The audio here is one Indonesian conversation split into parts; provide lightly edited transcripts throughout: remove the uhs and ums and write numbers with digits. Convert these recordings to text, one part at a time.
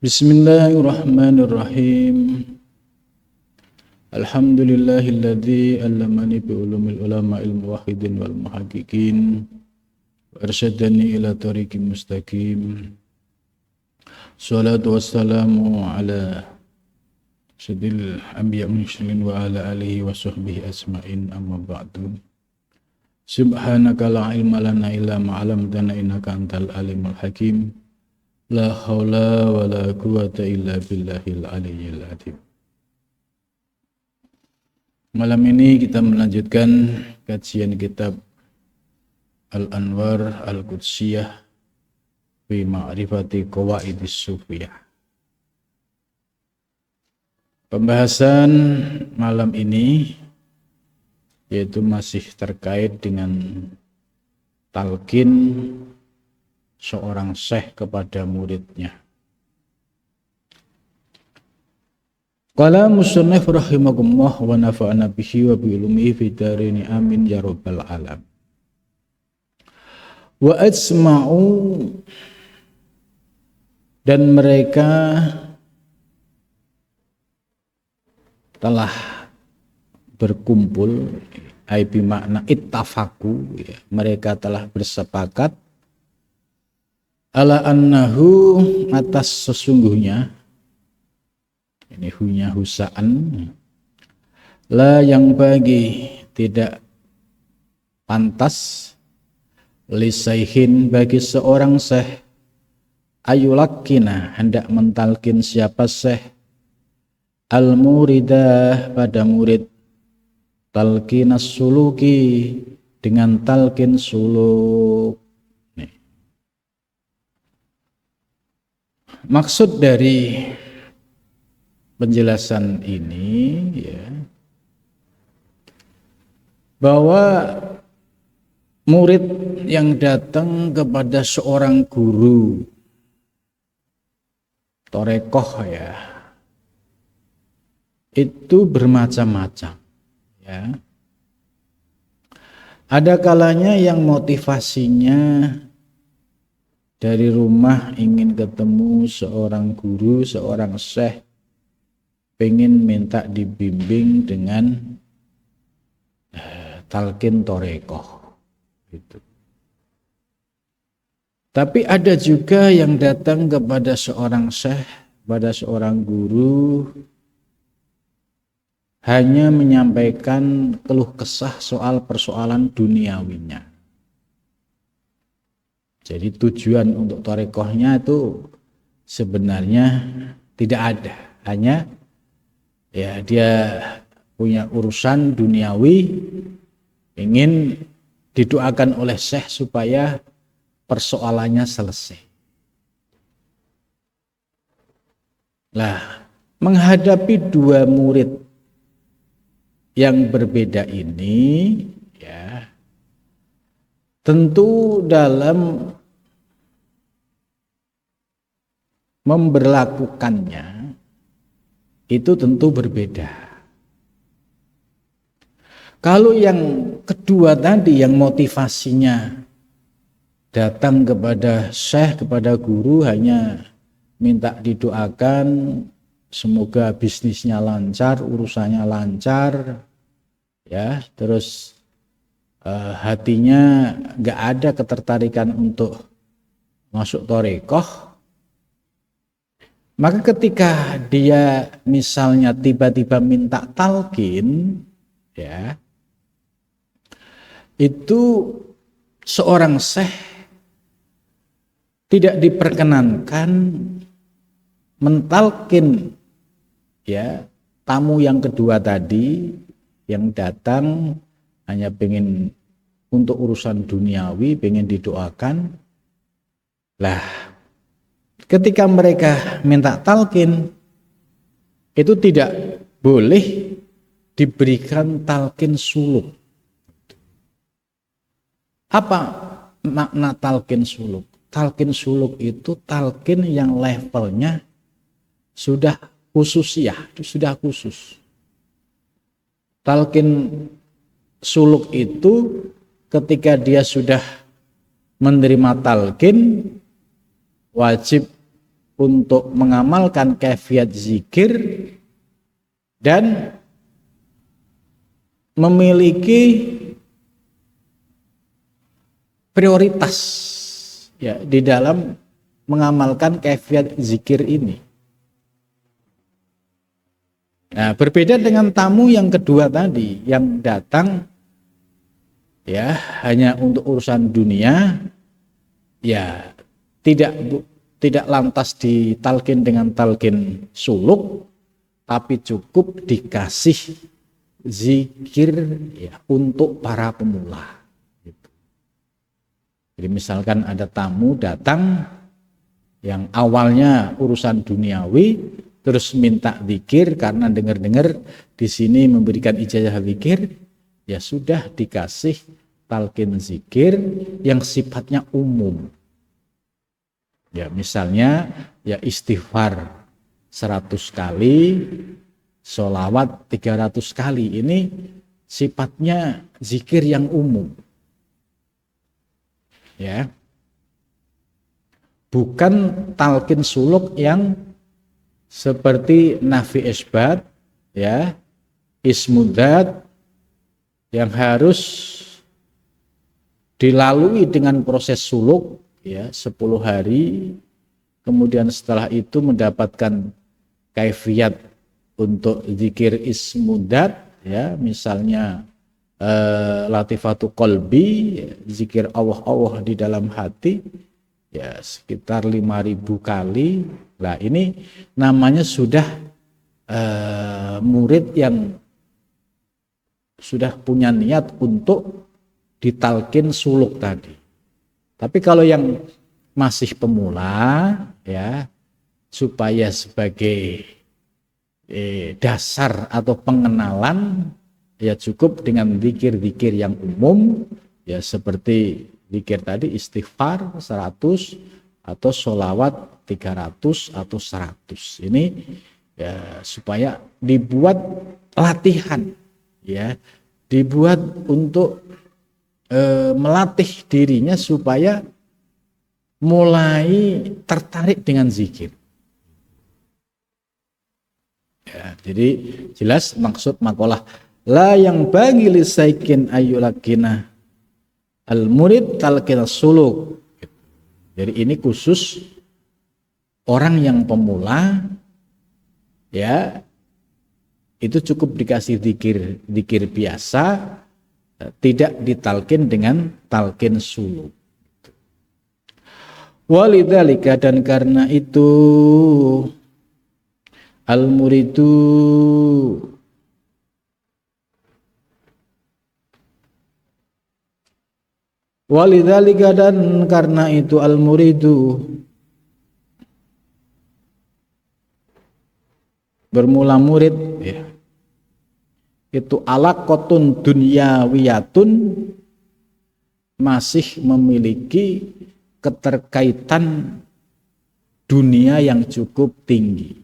Bismillahirrahmanirrahim. Alhamdulillahilladzi allamani bi ulumil ulama'il muwahhidin wal muhaqqiqin wa arsyadani ila tariqim mustaqim. Shalatu wassalamu ala sayyidil anbiya mursalin wa ala alihi wa sahbihi asma'in, amma ba'du. Subhanaka la ilma lana illa ma 'allamtana innaka antal alimul hakim. La haula wa la quwata illa billahil aliyyil azim. Malam ini kita melanjutkan kajian kitab Al-Anwar Al-Qudsiyah fi Ma'rifati Qawaidis Sufiyah. Pembahasan malam ini yaitu masih terkait dengan talqin seorang syekh kepada muridnya. Qala musannif rahimakumullah wa nafa'ana bihi wa bi ulumihi fid dharain amin ya rabbal alam. Wa asma'u, dan mereka telah berkumpul, ai bi makna ittafaku, ya, mereka telah bersepakat ala annahu, atas sesungguhnya, ini hunya husaan, la yang bagi tidak pantas, lisaihin bagi seorang syekh, ayulakkina hendak mentalkin siapa syekh, al muridah pada murid, talqinas suluki dengan talqin suluk. Maksud dari penjelasan ini, ya, bahwa murid yang datang kepada seorang guru torekoh, ya, itu bermacam-macam, ya. Ada kalanya yang motivasinya dari rumah ingin ketemu seorang guru, seorang syekh, pengen minta dibimbing dengan talqin torekoh gitu. Tapi ada juga yang datang kepada seorang syekh, pada seorang guru, hanya menyampaikan keluh kesah soal persoalan duniawinya. Jadi tujuan untuk torekohnya itu sebenarnya tidak ada, hanya ya dia punya urusan duniawi, ingin didoakan oleh syekh supaya persoalannya selesai. Nah, menghadapi dua murid yang berbeda ini, ya, tentu dalam memberlakukannya itu tentu berbeda. Kalau yang kedua tadi, yang motivasinya datang kepada syekh, kepada guru, hanya minta didoakan semoga bisnisnya lancar, urusannya lancar, ya, terus hatinya nggak ada ketertarikan untuk masuk torekoh, maka ketika dia misalnya tiba-tiba minta talqin, ya, itu seorang syekh tidak diperkenankan mentalqin, ya, tamu yang kedua tadi yang datang hanya pengen untuk urusan duniawi, pengen didoakan. Lah, ketika mereka minta talqin, itu tidak boleh diberikan talqin suluk. Apa makna talqin suluk? Talqin suluk itu talqin yang levelnya sudah khususiyah, sudah khusus. Talqin suluk itu ketika dia sudah menerima talqin, wajib untuk mengamalkan kaifiat zikir dan memiliki prioritas ya di dalam mengamalkan kaifiat zikir ini. Nah, berbeda dengan tamu yang kedua tadi yang datang ya hanya untuk urusan dunia, ya tidak lantas ditalkin dengan talkin suluk, tapi cukup dikasih zikir ya untuk para pemula. Jadi misalkan ada tamu datang yang awalnya urusan duniawi, terus minta zikir karena dengar-dengar di sini memberikan ijazah zikir, ya sudah dikasih talqin zikir yang sifatnya umum. Ya misalnya ya istighfar 100 kali, sholawat 300 kali, ini sifatnya zikir yang umum. Ya. Bukan talqin suluk yang seperti nafi isbat, ya, ismudat yang harus dilalui dengan proses suluk ya 10 hari, kemudian setelah itu mendapatkan kaifiat untuk zikir ismudat ya, misalnya latifatu qalbi, zikir Allah di dalam hati ya sekitar 5.000 kali. Nah ini namanya sudah murid yang sudah punya niat untuk ditalkin suluk tadi. Tapi kalau yang masih pemula ya, supaya sebagai dasar atau pengenalan ya cukup dengan zikir-zikir yang umum ya seperti zikir tadi istighfar 100 atau sholawat 300 atau 100. Ini ya supaya dibuat latihan ya, dibuat untuk melatih dirinya supaya mulai tertarik dengan zikir. Ya, jadi jelas maksud makalah la yang bagi lisaikin ayyulakina al-murid talqin suluk. Jadi ini khusus orang yang pemula ya, itu cukup dikasih zikir biasa, tidak ditalkin dengan talqin suluk. Walidzalika, dan karena itu al-muridu walidzalika, dan karena itu al-muridu bermula murid ya, itu alaqatun dunyawiyatun, masih memiliki keterkaitan dunia yang cukup tinggi.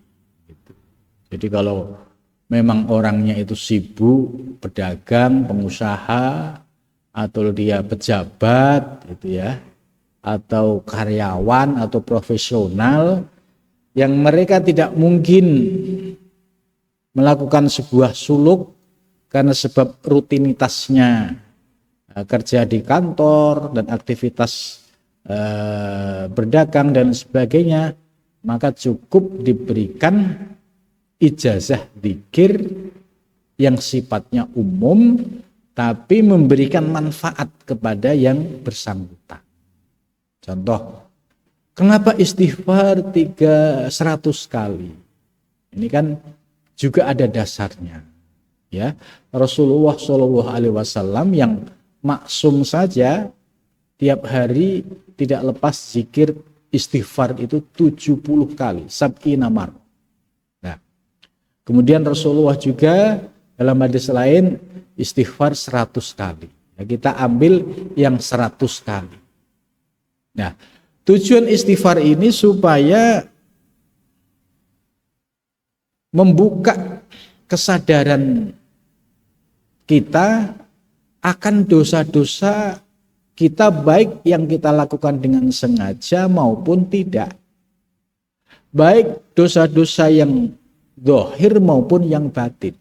Jadi kalau memang orangnya itu sibuk pedagang, pengusaha, atau dia pejabat gitu ya, atau karyawan atau profesional yang mereka tidak mungkin melakukan sebuah suluk karena sebab rutinitasnya kerja di kantor dan aktivitas berdagang dan sebagainya, maka cukup diberikan ijazah zikir yang sifatnya umum tapi memberikan manfaat kepada yang bersangkutan. Contoh, kenapa istighfar 100 kali? Ini kan juga ada dasarnya. Ya, Rasulullah SAW yang maksum saja tiap hari tidak lepas zikir istighfar itu 70 kali, sab'ina mar. Nah, kemudian Rasulullah juga dalam hadis lain istighfar 100 kali. Ya, kita ambil yang 100 kali. Nah, tujuan istighfar ini supaya membuka kesadaran kita akan dosa-dosa kita, baik yang kita lakukan dengan sengaja maupun tidak. baik dosa-dosa yang zahir maupun yang batin.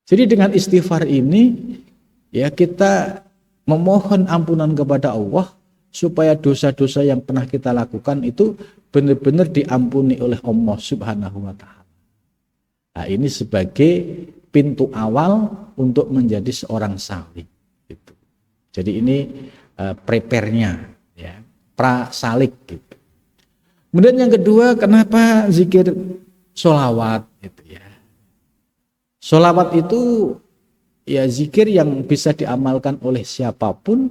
Jadi dengan istighfar ini ya kita memohon ampunan kepada Allah supaya dosa-dosa yang pernah kita lakukan itu benar-benar diampuni oleh Allah Subhanahu wa taala. Nah, ini sebagai pintu awal untuk menjadi seorang salih gitu. Jadi ini prepare-nya ya, prasalik gitu. Kemudian yang kedua, kenapa zikir sholawat gitu ya. Sholawat itu ya zikir yang bisa diamalkan oleh siapapun,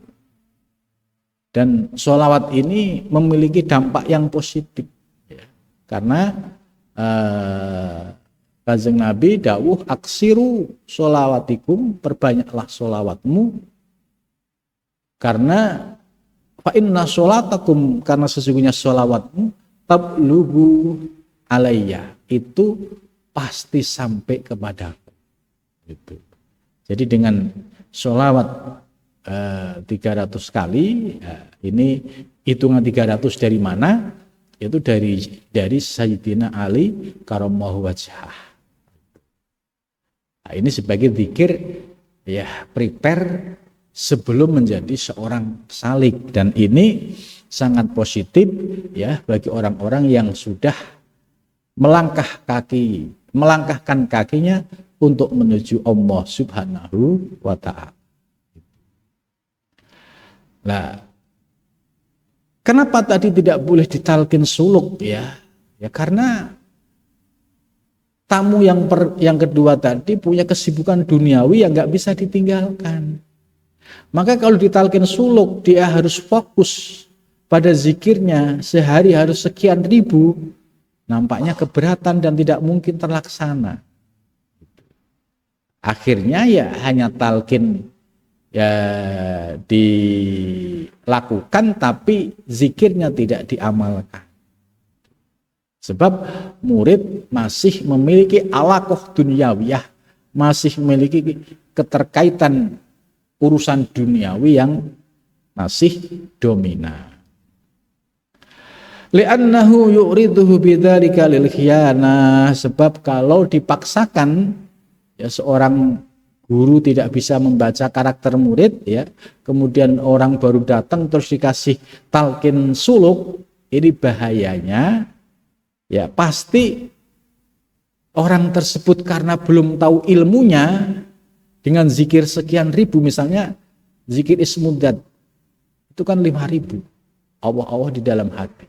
dan sholawat ini memiliki dampak yang positif ya. Karena Kanjeng Nabi dawuh aksiru sholawatikum, perbanyaklah sholawatmu, karena fa inna sholatakum, karena sesungguhnya sholawatmu tablugu alayya, itu pasti sampai kepadaku gitu. Jadi dengan sholawat 300 kali ini hitungan 300 dari mana? Itu dari Sayyidina Ali karramallahu wajhah. Nah, ini sebagai zikir ya, prepare sebelum menjadi seorang salik, dan ini sangat positif ya bagi orang-orang yang sudah melangkahkan kakinya untuk menuju Allah Subhanahu wa ta'ala. Nah, kenapa tadi tidak boleh ditalkin suluk ya? Ya karena tamu yang kedua tadi punya kesibukan duniawi yang nggak bisa ditinggalkan. Maka kalau ditalkin suluk, dia harus fokus pada zikirnya, sehari harus sekian ribu, nampaknya keberatan dan tidak mungkin terlaksana. Akhirnya ya hanya talkin ya dilakukan, tapi zikirnya tidak diamalkan. Sebab murid masih memiliki alaqah dunyawiyah, masih memiliki keterkaitan urusan duniawi yang masih dominan. Li'annahu yu'riduhu bidzalika lil khiyanah, sebab kalau dipaksakan ya, seorang guru tidak bisa membaca karakter murid ya, kemudian orang baru datang terus dikasih talqin suluk, ini bahayanya ya pasti orang tersebut karena belum tahu ilmunya, dengan zikir sekian ribu, misalnya zikir ismuddad itu kan 5.000 Allah di dalam hati.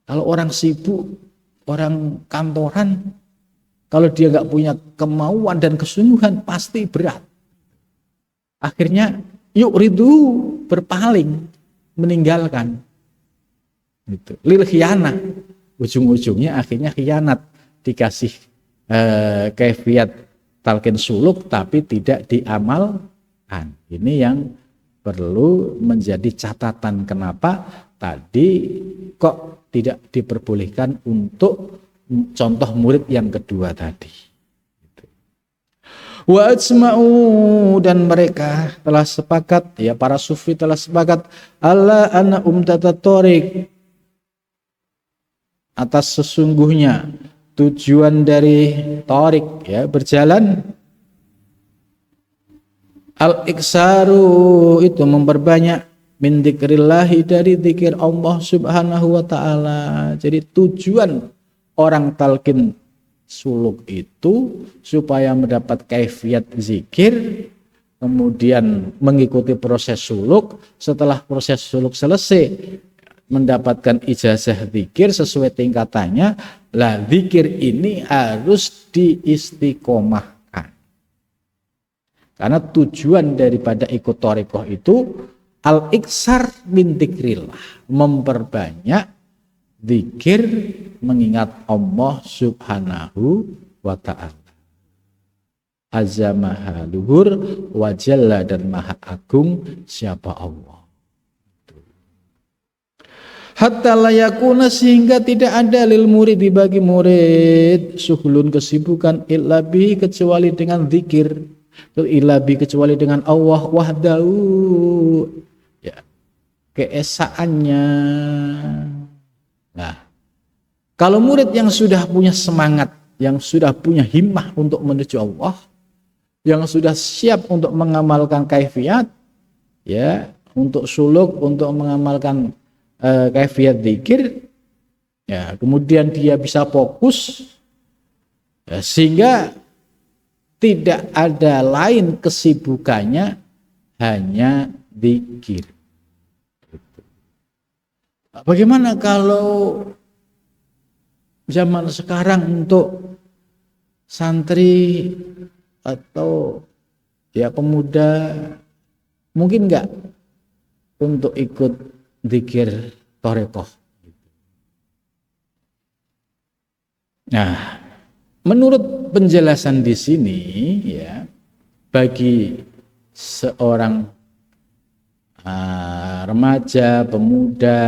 Kalau orang sibuk, orang kantoran, kalau dia nggak punya kemauan dan kesungguhan pasti berat. Akhirnya yuk ridu, berpaling, meninggalkan. Gitu. Lil khiyanah, ujung-ujungnya akhirnya khianat, dikasih kaifiat talqin suluk tapi tidak diamalkan. Ini yang perlu menjadi catatan, kenapa tadi kok tidak diperbolehkan untuk contoh murid yang kedua tadi. Wa ajma'u, dan mereka telah sepakat ya, para sufi telah sepakat alla anna umdatat thoriq, atas sesungguhnya tujuan dari thoriq ya, berjalan, al-iksaru itu memperbanyak, min dzikrillahi, dari zikir Allah Subhanahu wa taala. Jadi tujuan orang talqin suluk itu supaya mendapat kaifiat zikir, kemudian mengikuti proses suluk, setelah proses suluk selesai mendapatkan ijazah zikir sesuai tingkatannya. Lah zikir ini harus diistiqomahkan, karena tujuan daripada ikut thariqah itu al-iksar min dzikrillah, memperbanyak zikir mengingat Allah Subhanahu wa ta'ala. Azza maha luhur wa jalla, dan maha agung siapa Allah. Hatta layakuna, sehingga tidak ada lil murid, bagi murid, suhulun kesibukan, illa bihi, kecuali dengan zikir, illa bihi, kecuali dengan Allah wahdahu ya, keesaannya Nah, kalau murid yang sudah punya semangat, yang sudah punya himmah untuk menuju Allah, yang sudah siap untuk mengamalkan kaifiat, ya, untuk suluk, untuk mengamalkan kaifiat zikir, ya, kemudian dia bisa fokus, ya, sehingga tidak ada lain kesibukannya hanya zikir. Bagaimana kalau zaman sekarang untuk santri atau ya pemuda mungkin enggak untuk ikut zikir thariqah? Nah, menurut penjelasan di sini, ya, bagi seorang remaja, pemuda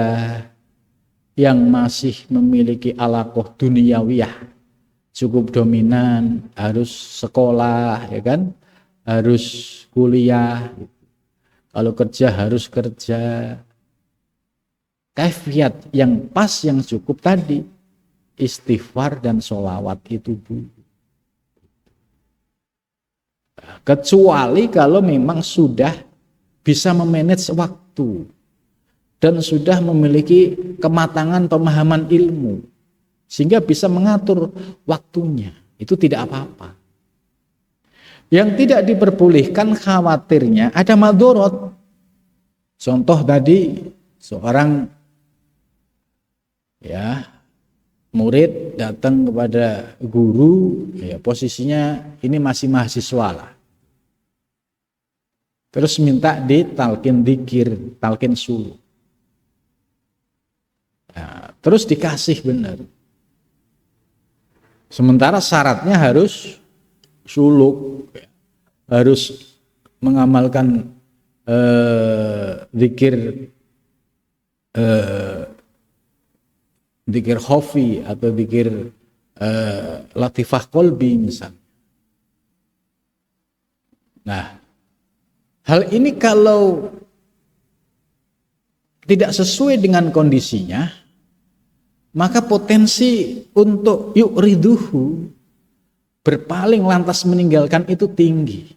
yang masih memiliki alaqah duniawiyah cukup dominan, harus sekolah, ya kan, harus kuliah, kalau kerja harus kerja, kaifiat yang pas, yang cukup tadi, istighfar dan sholawat itu dulu. Kecuali kalau memang sudah bisa memanage waktu dan sudah memiliki kematangan pemahaman ilmu sehingga bisa mengatur waktunya, itu tidak apa-apa. Yang tidak diperbolehkan khawatirnya ada madorot. Contoh tadi seorang, ya, murid datang kepada guru, ya, posisinya ini masih mahasiswa lah, terus minta ditalkin dzikir, talkin suluk, nah, terus dikasih benar, sementara syaratnya harus suluk, harus mengamalkan dzikir dzikir khofi atau dzikir latifah kolbi misalnya. Nah, hal ini kalau tidak sesuai dengan kondisinya, maka potensi untuk yu'riduhu, berpaling lantas meninggalkan, itu tinggi.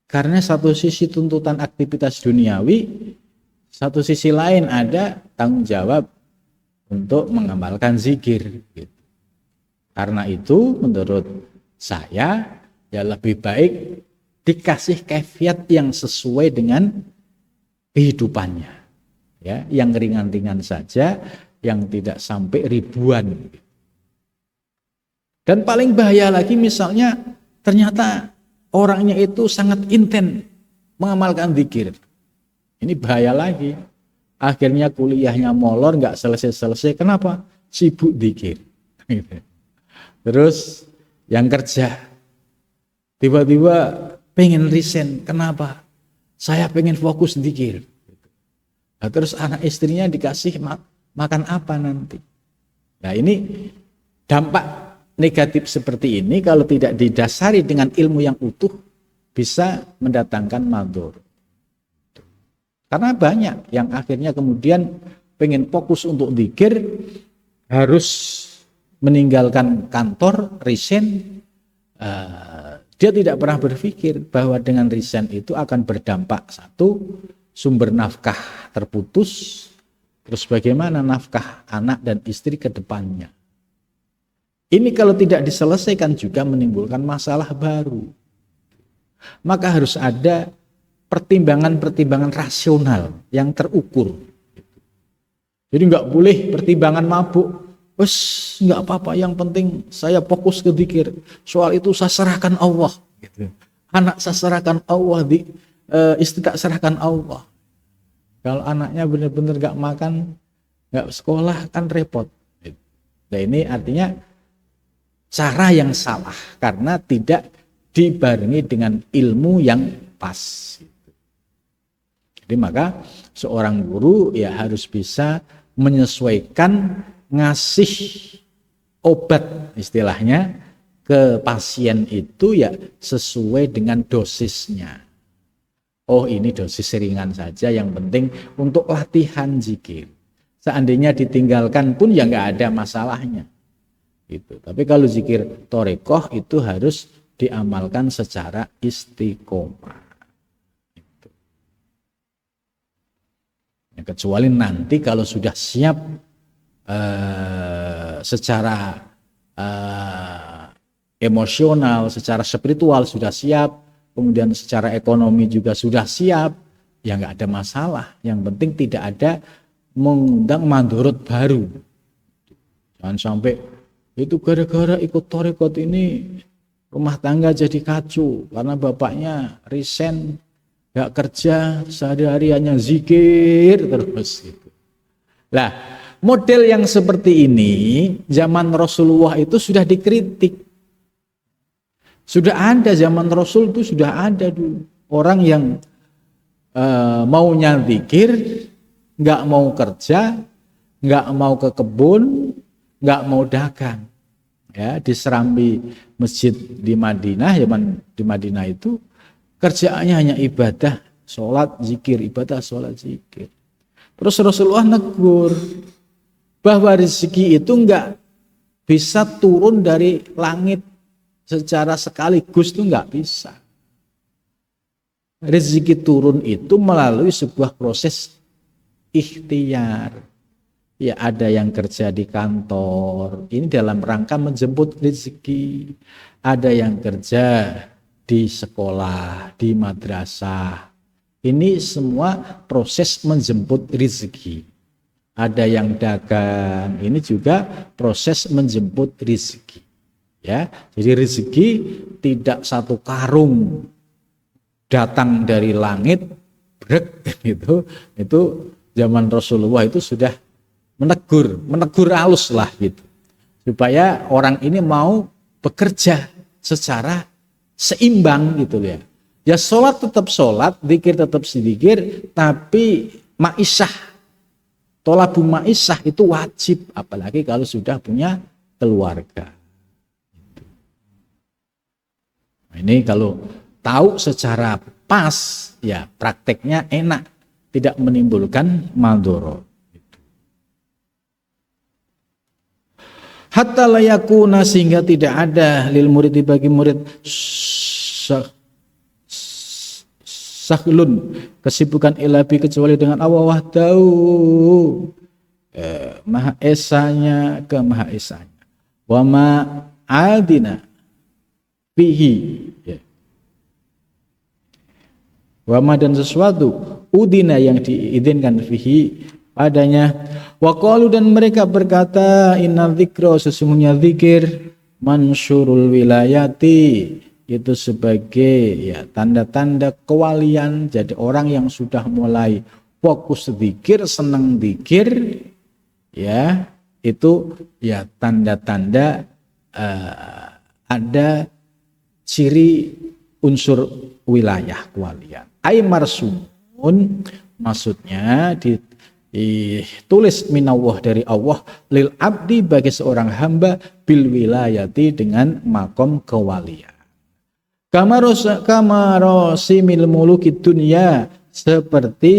Karena satu sisi tuntutan aktivitas duniawi, satu sisi lain ada tanggung jawab untuk mengamalkan zikir. Karena itu menurut saya ya lebih baik dikasih kaifiat yang sesuai dengan kehidupannya, ya, yang ringan-ringan saja, yang tidak sampai ribuan. Dan paling bahaya lagi misalnya ternyata orangnya itu sangat intens mengamalkan zikir, ini bahaya lagi. Akhirnya kuliahnya molor, nggak selesai-selesai. Kenapa? Sibuk zikir. Terus yang kerja tiba-tiba pengen resign. Kenapa? Saya pengen fokus zikir. Nah, terus anak istrinya dikasih makan apa nanti? Nah, ini dampak negatif seperti ini kalau tidak didasari dengan ilmu yang utuh bisa mendatangkan madhor. Karena banyak yang akhirnya kemudian pengen fokus untuk zikir, harus meninggalkan kantor, resign. Dia tidak pernah berpikir bahwa dengan resign itu akan berdampak, satu, sumber nafkah terputus, terus bagaimana nafkah anak dan istri ke depannya. Ini kalau tidak diselesaikan juga menimbulkan masalah baru. Maka harus ada pertimbangan-pertimbangan rasional yang terukur. Jadi nggak boleh pertimbangan mabuk. Wes nggak apa-apa, yang penting saya fokus ke zikir. Soal itu saya serahkan Allah. Gitu. Anak saya serahkan Allah, istri tak serahkan Allah. Kalau anaknya benar-benar nggak makan, nggak sekolah, kan repot. Nah, ini artinya cara yang salah karena tidak dibarengi dengan ilmu yang pas. Jadi maka seorang guru ya harus bisa menyesuaikan, ngasih obat istilahnya ke pasien itu ya sesuai dengan dosisnya. Oh, ini dosis ringan saja, yang penting untuk latihan zikir. Seandainya ditinggalkan pun ya nggak ada masalahnya. Gitu. Tapi kalau zikir thariqah itu harus diamalkan secara istiqomah. Gitu. Ya, kecuali nanti kalau sudah siap secara emosional, secara spiritual sudah siap, kemudian secara ekonomi juga sudah siap, ya nggak ada masalah. Yang penting tidak ada mengundang mandorot baru. Jangan sampai itu gara-gara ikut thariqat ini rumah tangga jadi kacau karena bapaknya resign, nggak kerja, sehari-hari hanya zikir terus. Gitu. Lah, model yang seperti ini zaman Rasulullah itu sudah dikritik. Sudah ada zaman Rasul itu sudah ada dulu orang yang maunya zikir, nggak mau kerja, nggak mau ke kebun, nggak mau dagang. Ya, di serambi masjid di Madinah, zaman di Madinah itu kerjaannya hanya ibadah, sholat, zikir, ibadah, sholat, zikir. Terus Rasulullah negur bahwa rezeki itu nggak bisa turun dari langit secara sekaligus, itu nggak bisa. Rezeki turun itu melalui sebuah proses ikhtiar. Ya, ada yang kerja di kantor, ini dalam rangka menjemput rezeki. Ada yang kerja di sekolah, di madrasah. Ini semua proses menjemput rezeki. Ada yang dagang, ini juga proses menjemput rezeki. Ya, jadi rezeki tidak satu karung datang dari langit, brek gitu. Itu zaman Rasulullah itu sudah menegur halus lah gitu. Supaya orang ini mau bekerja secara seimbang gitu ya. Ya sholat tetap sholat, zikir tetap zikir, tapi maisah, tolabu maisah itu wajib, apalagi kalau sudah punya keluarga. Nah, ini kalau tahu secara pas, ya prakteknya enak, tidak menimbulkan madhoro. Hatta layakuna, sehingga tidak ada lil murid bagi murid sahlun kesibukan ilabi kecuali dengan Allah wahdahu, maha esanya ke maha esanya, wa ma adina fihi, ya. Wa ma, dan sesuatu udina yang diizinkan fihi padanya. Wa qalu, dan mereka berkata, inna dzikra, sesungguhnya zikir, mansyurul wilayati, itu sebagai ya tanda-tanda kewalian. Jadi orang yang sudah mulai fokus zikir, senang zikir, ya itu ya tanda-tanda ada ciri unsur wilayah kewalian. Ai marsumun, maksudnya ditulis minallah, dari Allah, lil abdi, bagi seorang hamba, bil wilayati, dengan makom kewalian. Kamarosimil mulukid dunya, seperti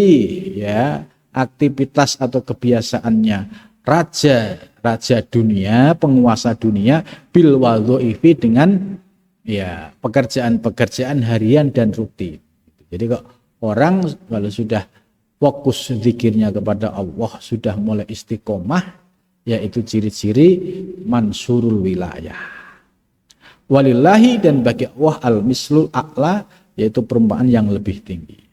ya aktivitas atau kebiasaannya raja dunia, penguasa dunia, bil wadhoifi, dengan ya pekerjaan-pekerjaan harian dan rutin. Jadi kok orang kalau sudah fokus zikirnya kepada Allah, sudah mulai istiqomah, yaitu ciri-ciri mansurul wilayah. Walillahi, dan bagi Allah al-mislul a'la, yaitu perumpamaan yang lebih tinggi.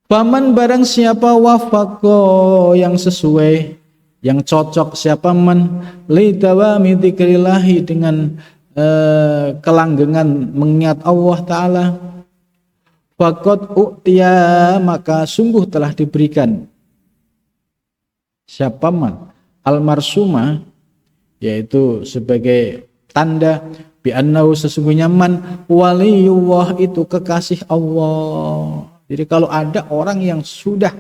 Paman, barang siapa, wafaqo, yang sesuai, yang cocok, siapa man lidawami dzikrillahi, dengan kelanggengan mengingat Allah Ta'ala, faqad u'tiya, maka sungguh telah diberikan siapa man al-marsumah, yaitu sebagai tanda bi'annahu, sesungguhnya man waliyullah, itu kekasih Allah. Jadi kalau ada orang yang sudah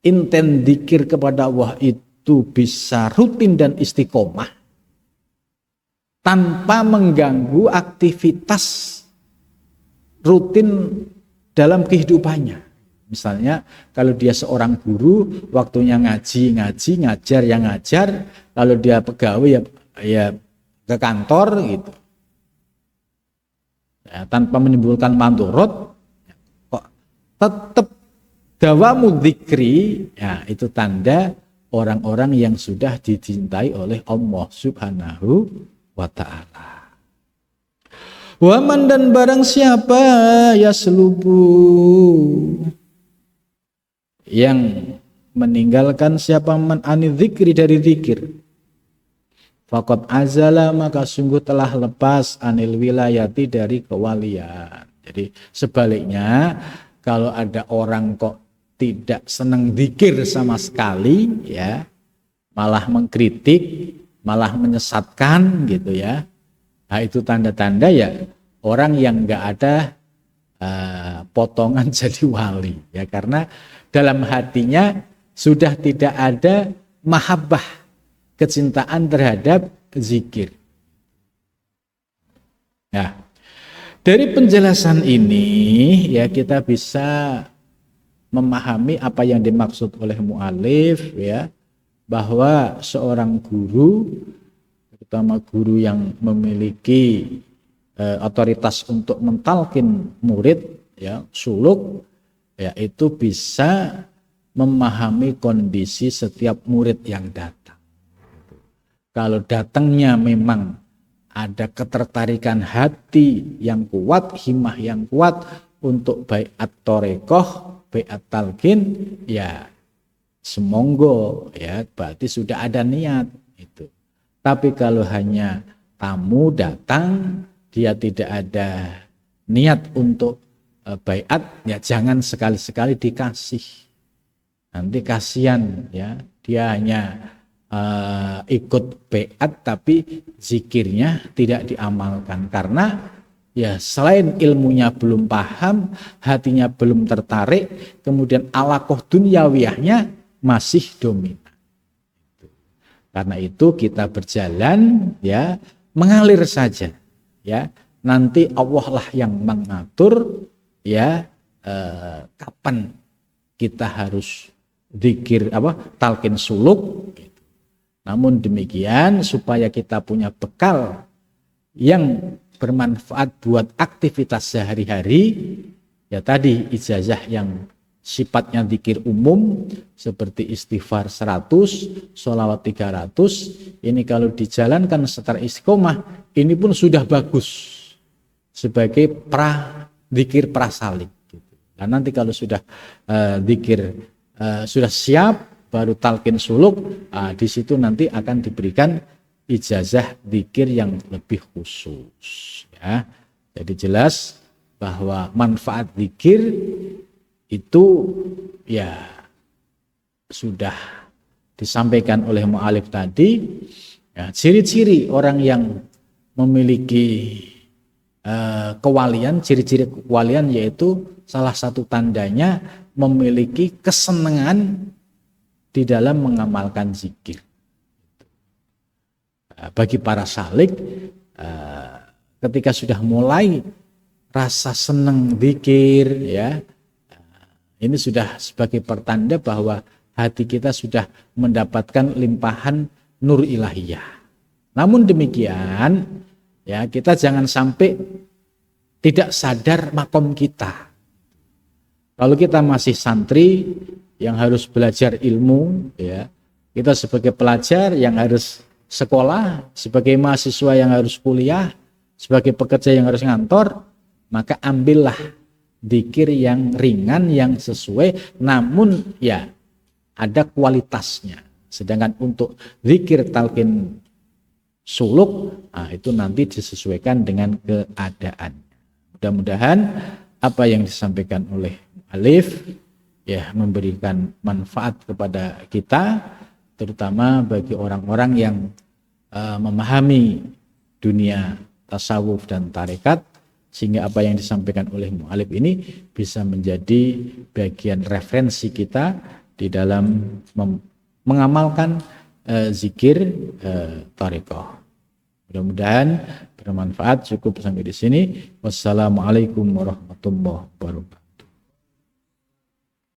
inten dzikir kepada Allah, itu bisa rutin dan istiqomah tanpa mengganggu aktivitas rutin dalam kehidupannya. Misalnya kalau dia seorang guru, waktunya ngaji, ngajar yang ngajar, kalau dia pegawai ya ke kantor gitu. Ya, tanpa menimbulkan mandorot, kok tetap dawamu dzikri, ya itu tanda orang-orang yang sudah dicintai oleh Allah Subhanahu wa ta'ala. Waman dan barang siapa ya selubu yang meninggalkan siapa man ani dzikri dari dzikir, faqad azala maka sungguh telah lepas anil wilayati dari kewalian. Jadi sebaliknya kalau ada orang kok tidak senang dzikir sama sekali ya, malah mengkritik, malah menyesatkan gitu ya. Nah itu tanda-tanda ya orang yang enggak ada potongan jadi wali ya, karena dalam hatinya sudah tidak ada mahabbah, kecintaan terhadap zikir. Nah, dari penjelasan ini ya kita bisa memahami apa yang dimaksud oleh mu'alif ya, bahwa seorang guru, terutama guru yang memiliki otoritas untuk mentalkin murid ya, suluk ya, itu bisa memahami kondisi setiap murid yang datang. Kalau datangnya memang ada ketertarikan hati yang kuat, himmah yang kuat untuk baiat torekoh, baiat talqin, ya semonggo ya, berarti sudah ada niat itu. Tapi kalau hanya tamu datang, dia tidak ada niat untuk baiat, ya jangan sekali-sekali dikasih. Nanti kasihan ya, dia hanya ikut baiat tapi zikirnya tidak diamalkan, karena ya selain ilmunya belum paham, hatinya belum tertarik, kemudian alaqoh dunyawiyahnya masih dominan. Karena itu kita berjalan ya, mengalir saja ya, nanti Allah lah yang mengatur ya kapan kita harus zikir talqin suluk gitu. Namun demikian supaya kita punya bekal yang bermanfaat buat aktivitas sehari-hari, ya tadi ijazah yang sifatnya zikir umum seperti istighfar 100, sholawat 300, ini kalau dijalankan secara istiqomah, ini pun sudah bagus sebagai zikir prasalik gitu. Nah, nanti kalau sudah zikir sudah siap, baru talqin suluk, di situ nanti akan diberikan ijazah zikir yang lebih khusus ya. Jadi jelas bahwa manfaat zikir itu ya sudah disampaikan oleh mu'alif tadi ya. Ciri-ciri orang yang memiliki kewalian, ciri-ciri kewalian yaitu salah satu tandanya memiliki kesenangan di dalam mengamalkan zikir. Bagi para salik, ketika sudah mulai rasa senang zikir ya, ini sudah sebagai pertanda bahwa hati kita sudah mendapatkan limpahan nur ilahiyah. Namun demikian ya, kita jangan sampai tidak sadar makom kita. Kalau kita masih santri yang harus belajar ilmu ya, kita sebagai pelajar yang harus sekolah, sebagai mahasiswa yang harus kuliah, sebagai pekerja yang harus ngantor, maka ambillah zikir yang ringan, yang sesuai, namun ya ada kualitasnya. Sedangkan untuk zikir talqin suluk, itu nanti disesuaikan dengan keadaan. Mudah-mudahan apa yang disampaikan oleh Alif ya memberikan manfaat kepada kita, terutama bagi orang-orang yang memahami dunia tasawuf dan tarekat, sehingga apa yang disampaikan oleh mu'alif ini bisa menjadi bagian referensi kita di dalam mengamalkan zikir tarekat. Mudah-mudahan bermanfaat. Cukup sampai di sini. Wassalamualaikum warahmatullahi wabarakatuh.